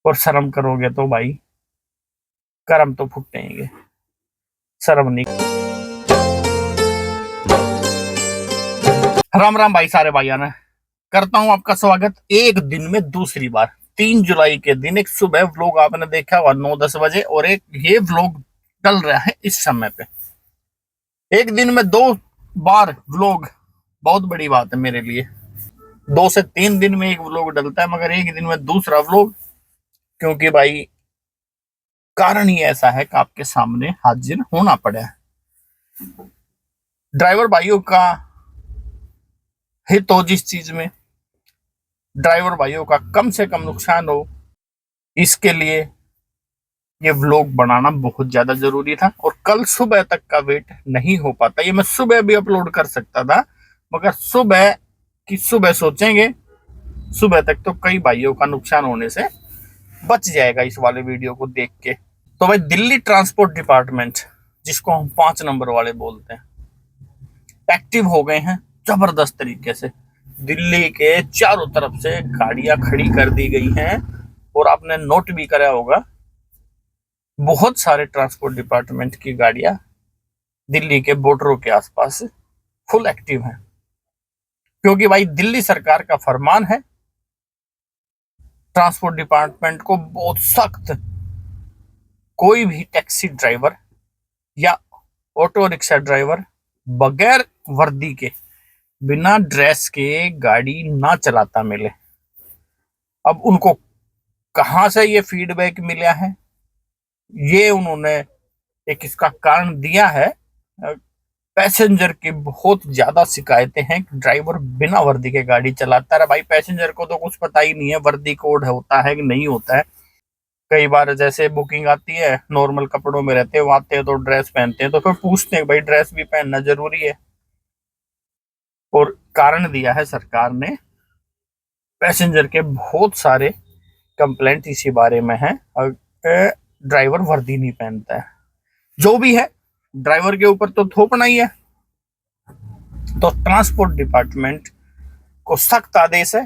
और शर्म करोगे तो भाई कर्म तो फुटेंगे। शर्म नहीं। राम राम भाई, सारे भाइयों ने करता हूं आपका स्वागत एक दिन में दूसरी बार। 3 जुलाई के दिन एक सुबह व्लॉग आपने देखा हुआ 9-10 बजे, और एक ये व्लॉग चल रहा है इस समय पे। एक दिन में 2 बार व्लॉग बहुत बड़ी बात है मेरे लिए। 2 से 3 दिन में एक व्लॉग डलता है, मगर एक दिन में दूसरा व्लॉग। क्योंकि भाई कारण ही ऐसा है कि आपके सामने हाजिर होना पड़ा है। ड्राइवर भाइयों का हित हो जिस चीज में, ड्राइवर भाइयों का कम से कम नुकसान हो, इसके लिए ये व्लॉग बनाना बहुत ज्यादा जरूरी था। और कल सुबह तक का वेट नहीं हो पाता। ये मैं सुबह भी अपलोड कर सकता था, मगर सुबह की सुबह सोचेंगे, सुबह तक तो कई भाइयों का नुकसान होने से बच जाएगा इस वाले वीडियो को देख के। तो भाई दिल्ली ट्रांसपोर्ट डिपार्टमेंट, जिसको हम 5 नंबर वाले बोलते हैं, एक्टिव हो गए हैं जबरदस्त तरीके से। दिल्ली के चारों तरफ से गाड़ियां खड़ी कर दी गई हैं। और आपने नोट भी करा होगा, बहुत सारे ट्रांसपोर्ट डिपार्टमेंट की गाड़ियां दिल्ली के बॉर्डरों के आसपास फुल एक्टिव हैं। क्योंकि भाई दिल्ली सरकार का फरमान है ट्रांसपोर्ट डिपार्टमेंट को बहुत सख्त, कोई भी टैक्सी ड्राइवर या ऑटो रिक्शा ड्राइवर बगैर वर्दी के, बिना ड्रेस के गाड़ी ना चलाता मिले। अब उनको कहां से ये फीडबैक मिला है, ये उन्होंने एक इसका कारण दिया है। पैसेंजर की बहुत ज्यादा शिकायतें हैं कि ड्राइवर बिना वर्दी के गाड़ी चलाता है। भाई पैसेंजर को तो कुछ पता ही नहीं है वर्दी कोड होता है कि नहीं होता है। कई बार जैसे बुकिंग आती है, नॉर्मल कपड़ों में रहते हैं, वो आते हैं तो ड्रेस पहनते हैं, तो फिर पूछते हैं भाई ड्रेस भी पहनना जरूरी है। और कारण दिया है सरकार ने। पैसेंजर के बहुत सारे कंप्लेंट इसी बारे में है, ड्राइवर वर्दी नहीं पहनता है। जो भी है, ड्राइवर के ऊपर तो थोपना ही है। तो ट्रांसपोर्ट डिपार्टमेंट को सख्त आदेश है,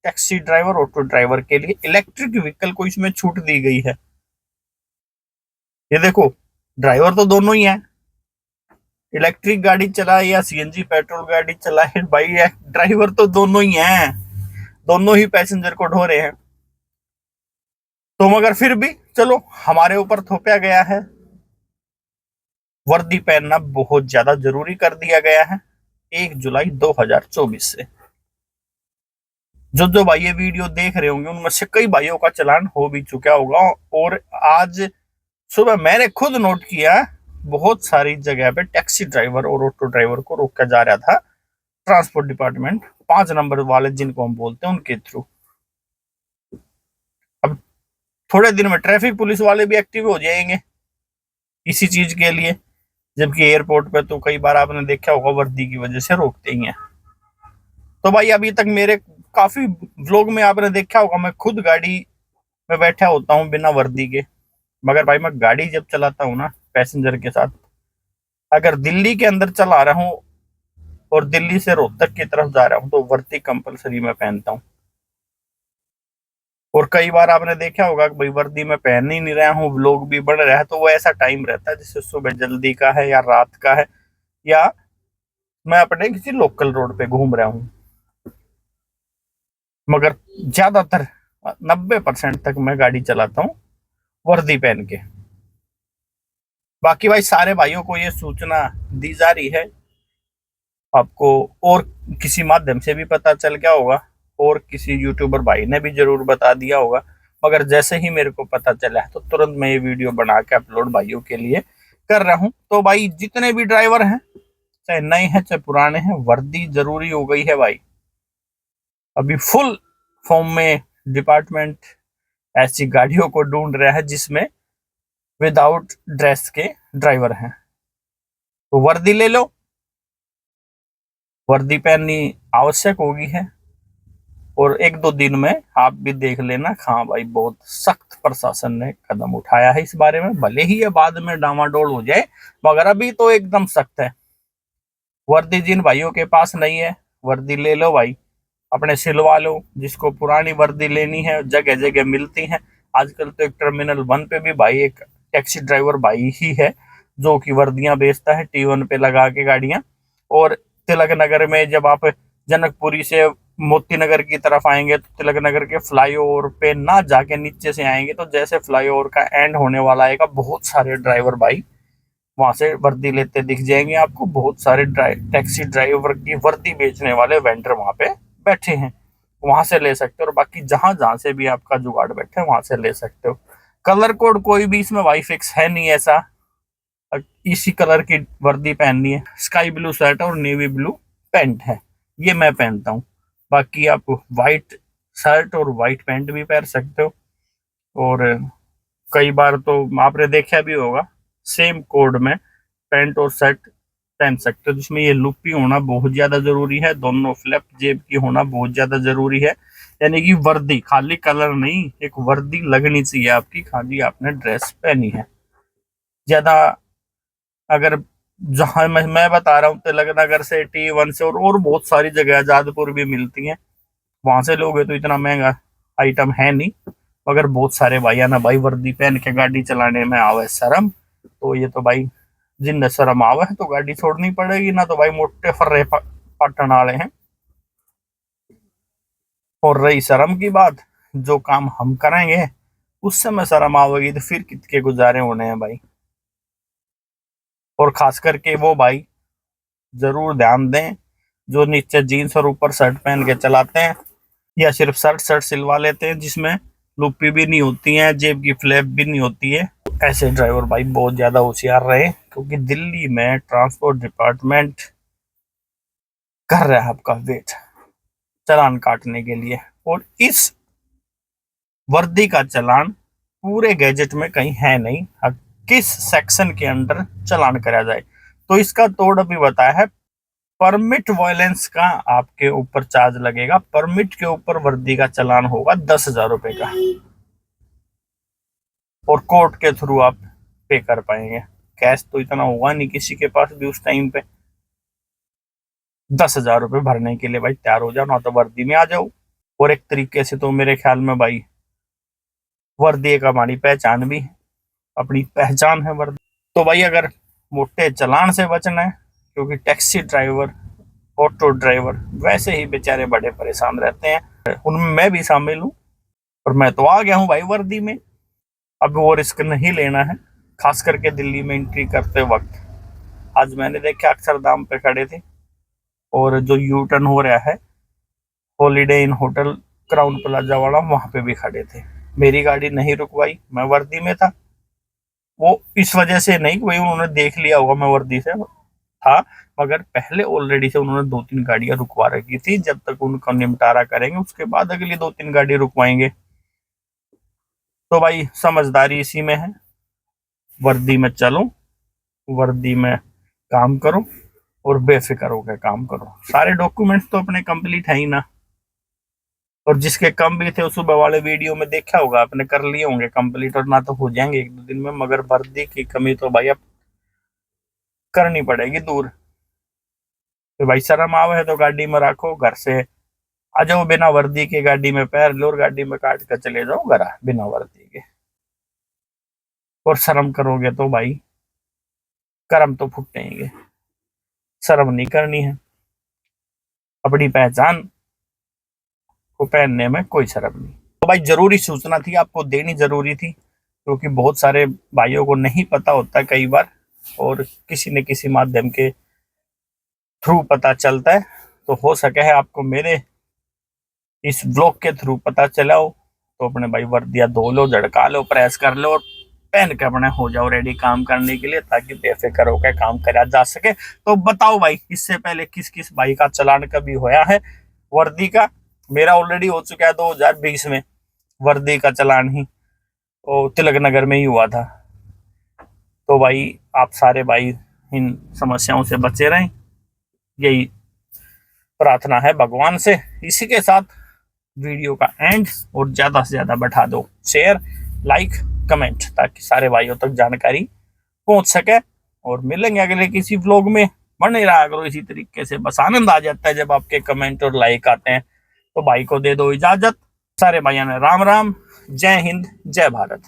टैक्सी ड्राइवर ऑटो ड्राइवर के लिए इलेक्ट्रिक व्हीकल को इसमें छूट दी गई है। ये देखो, ड्राइवर तो दोनों ही हैं, इलेक्ट्रिक गाड़ी चलाए या सीएनजी पेट्रोल गाड़ी चलाए, भाई ड्राइवर तो दोनों ही हैं, दोनों ही पैसेंजर को ढो रहे हैं। तो मगर फिर भी चलो, हमारे ऊपर थोपा गया है, वर्दी पहनना बहुत ज्यादा जरूरी कर दिया गया है 1 जुलाई 2024 से। जो भाई ये वीडियो देख रहे होंगे, उनमें से कई भाइयों का चालान हो भी चुका होगा। और आज सुबह मैंने खुद नोट किया, बहुत सारी जगह पे टैक्सी ड्राइवर और ऑटो ड्राइवर को रोका जा रहा था ट्रांसपोर्ट डिपार्टमेंट 5 नंबर वाले, जिनको हम बोलते हैं, उनके थ्रू। अब थोड़े दिन में ट्रैफिक पुलिस वाले भी एक्टिव हो जाएंगे इसी चीज के लिए। जबकि एयरपोर्ट पे तो कई बार आपने देखा होगा वर्दी की वजह से रोकते ही हैं। तो भाई अभी तक मेरे काफी व्लॉग में आपने देखा होगा, मैं खुद गाड़ी में बैठा होता हूँ बिना वर्दी के। मगर भाई मैं गाड़ी जब चलाता हूँ ना पैसेंजर के साथ, अगर दिल्ली के अंदर चला रहा हूँ और दिल्ली से रोहतक की तरफ जा रहा हूँ, तो वर्दी कंपलसरी में पहनता हूँ। और कई बार आपने देखा होगा कि भाई वर्दी में पहन ही नहीं रहा हूँ, व्लॉग भी बढ़ रहा है, तो वो ऐसा टाइम रहता है जैसे सुबह जल्दी का है या रात का है, या मैं अपने किसी लोकल रोड पे घूम रहा हूँ। मगर ज्यादातर 90% तक मैं गाड़ी चलाता हूँ वर्दी पहन के। बाकी भाई सारे भाइयों को ये सूचना दी जा रही है, आपको और किसी माध्यम से भी पता चल गया होगा, और किसी यूट्यूबर भाई ने भी जरूर बता दिया होगा। मगर जैसे ही मेरे को पता चला है, तो तुरंत मैं ये वीडियो बना के अपलोड भाइयों के लिए कर रहा हूँ। तो भाई जितने भी ड्राइवर हैं, चाहे नए हैं चाहे पुराने हैं, वर्दी जरूरी हो गई है भाई। अभी फुल फॉर्म में डिपार्टमेंट ऐसी गाड़ियों को ढूंढ रहा है जिसमें विदाउट ड्रेस के ड्राइवर हैं। तो वर्दी ले लो, वर्दी पहननी आवश्यक होगी है। और 1-2 दिन में आप भी देख लेना, हाँ भाई बहुत सख्त प्रशासन ने कदम उठाया है इस बारे में। भले ही ये बाद में डामाडोल हो जाए, मगर अभी तो एकदम सख्त है। वर्दी जिन भाइयों के पास नहीं है, वर्दी ले लो भाई, अपने सिलवा लो। जिसको पुरानी वर्दी लेनी है, जगह जगह मिलती है। आजकल तो एक टर्मिनल 1 पे भी भाई एक टैक्सी ड्राइवर भाई ही है जो कि वर्दियां बेचता है T1 पे लगा के गाड़ियां। और तिलक नगर में जब आप जनकपुरी से मोती नगर की तरफ आएंगे तो तिलक नगर के फ्लाईओवर पे ना जाके नीचे से आएंगे तो जैसे फ्लाईओवर का एंड होने वाला है बहुत सारे ड्राइवर भाई वहां से वर्दी लेते दिख जाएंगे आपको। बहुत सारे टैक्सी ड्राइवर की वर्दी बेचने वाले वेंडर वहां पे बैठे हैं, वहां से ले सकते हो। और बाकी जहां जहां से भी आपका जुगाड़ बैठे वहां से ले सकते हो। कलर कोड कोई भी इसमें वाई फिक्स है नहीं ऐसा, इसी कलर की वर्दी पहननी है। स्काई ब्लू शर्ट और नेवी ब्लू पैंट है, ये मैं पहनता हूँ। बाकी आप व्हाइट शर्ट और व्हाइट पैंट भी पहन सकते हो। और कई बार तो आपने देखा भी होगा सेम कोड में पैंट और शर्ट पहन सकते हो, जिसमें ये लुपी होना बहुत ज्यादा जरूरी है, दोनों फ्लैप जेब की होना बहुत ज्यादा जरूरी है। यानी कि वर्दी खाली कलर नहीं, एक वर्दी लगनी चाहिए आपकी, खाली आपने ड्रेस पहनी है। ज्यादा अगर जहां मैं बता रहा हूँ तिलक नगर से T1 से और बहुत सारी जगह आजादपुर भी मिलती हैं, वहां से लोगे तो इतना महंगा आइटम है नहीं। मगर बहुत सारे भाई ना भाई वर्दी पहन के गाड़ी चलाने में आवे शर्म, तो ये तो भाई जिन शर्म आवे है तो गाड़ी छोड़नी पड़ेगी, ना तो भाई मोटे फर्रे पटन वाले हैं। और रही शर्म की बात, जो काम हम करेंगे उससे में शर्म आवेगी तो फिर कितने गुजारे होने हैं भाई। और खास करके वो भाई जरूर ध्यान दें जो नीचे जीन्स और ऊपर शर्ट पहन के चलाते हैं, या सिर्फ शर्ट शर्ट सिलवा लेते हैं जिसमें लुपी भी नहीं होती है, जेब की फ्लैप भी नहीं होती है। ऐसे ड्राइवर भाई बहुत ज्यादा होशियार रहे, क्योंकि दिल्ली में ट्रांसपोर्ट डिपार्टमेंट कर रहा है आपका वेट चालान काटने के लिए। और इस वर्दी का चालान पूरे गैजेट में कहीं है नहीं, किस सेक्शन के अंडर चालान करा जाए। तो इसका तोड़ अभी बताया है, परमिट वायलेंस का आपके ऊपर चार्ज लगेगा, परमिट के ऊपर वर्दी का चालान होगा 10,000 रुपए का, और कोर्ट के थ्रू आप पे कर पाएंगे। कैश तो इतना होगा नहीं किसी के पास भी उस टाइम पे। 10,000 रुपए भरने के लिए भाई तैयार हो जाओ, ना तो वर्दी में आ जाओ। और एक तरीके से तो मेरे ख्याल में भाई वर्दी एक हमारी पहचान भी, अपनी पहचान है वर्दी। तो भाई अगर मोटे चालान से बचना है, क्योंकि टैक्सी ड्राइवर ऑटो ड्राइवर वैसे ही बेचारे बड़े परेशान रहते हैं, उनमें मैं भी शामिल हूँ। और मैं तो आ गया हूँ भाई वर्दी में, अब वो रिस्क नहीं लेना है, खास करके दिल्ली में एंट्री करते वक्त। आज मैंने देखा अक्षरधाम पे खड़े थे, और जो यू टर्न हो रहा है हॉलीडे इन होटल क्राउन प्लाजा वाला, वहां पे भी खड़े थे। मेरी गाड़ी नहीं रुकवाई, मैं वर्दी में था। वो इस वजह से नहीं कि भाई उन्होंने देख लिया होगा मैं वर्दी से था, मगर पहले ऑलरेडी से उन्होंने 2-3 गाड़ियां रुकवा रखी थी। जब तक उनका निपटारा करेंगे उसके बाद अगली 2-3 गाड़ी रुकवाएंगे। तो भाई समझदारी इसी में है, वर्दी में चलो, वर्दी में काम करो और बेफिक्र होकर काम करो। सारे डॉक्यूमेंट्स तो अपने कंप्लीट है ही ना, और जिसके कम भी थे सुबह वाले वीडियो में देखा होगा आपने, कर लिए होंगे कंप्लीट, और ना तो हो जाएंगे 1-2 दिन में। मगर वर्दी की कमी तो भाई अब करनी पड़ेगी दूर। तो भाई शर्म आवे है तो गाड़ी में रखो, घर से आ जाओ बिना वर्दी के, गाड़ी में पैर लो और गाड़ी में काट कर चले जाओ घर बिना वर्दी के। और शर्म करोगे तो भाई कर्म तो फुटेंगे। शर्म नहीं करनी है, अपनी पहचान को पहनने में कोई शर्म नहीं। तो भाई जरूरी सूचना थी, आपको देनी जरूरी थी, क्योंकि बहुत सारे भाइयों को नहीं पता होता कई बार, और किसी न किसी माध्यम के थ्रू पता चलता है। तो हो सके है आपको मेरे इस ब्लॉग के थ्रू पता चला हो, तो अपने भाई वर्दिया धो लो, झड़का लो, प्रेस कर लो और पहन के अपने हो जाओ रेडी काम करने के लिए, ताकि बेफिक्र होकर काम करा जा सके। तो बताओ भाई इससे पहले किस किस भाई का चालान कभी होया है वर्दी का? मेरा ऑलरेडी हो चुका है 2020 में वर्दी का चालान ही, और तिलक नगर में ही हुआ था। तो भाई आप सारे भाई इन समस्याओं से बचे रहें, यही प्रार्थना है भगवान से। इसी के साथ वीडियो का एंड, और ज्यादा से ज्यादा बढ़ा दो शेयर, लाइक, कमेंट, ताकि सारे भाइयों तक जानकारी पहुंच सके। और मिलेंगे अगले किसी व्लॉग में, बने रहा करो इसी तरीके से, बस आनंद आ जाता है जब आपके कमेंट और लाइक आते हैं। तो भाई को दे दो इजाजत। सारे भाइयों ने राम राम, जय हिंद, जय भारत।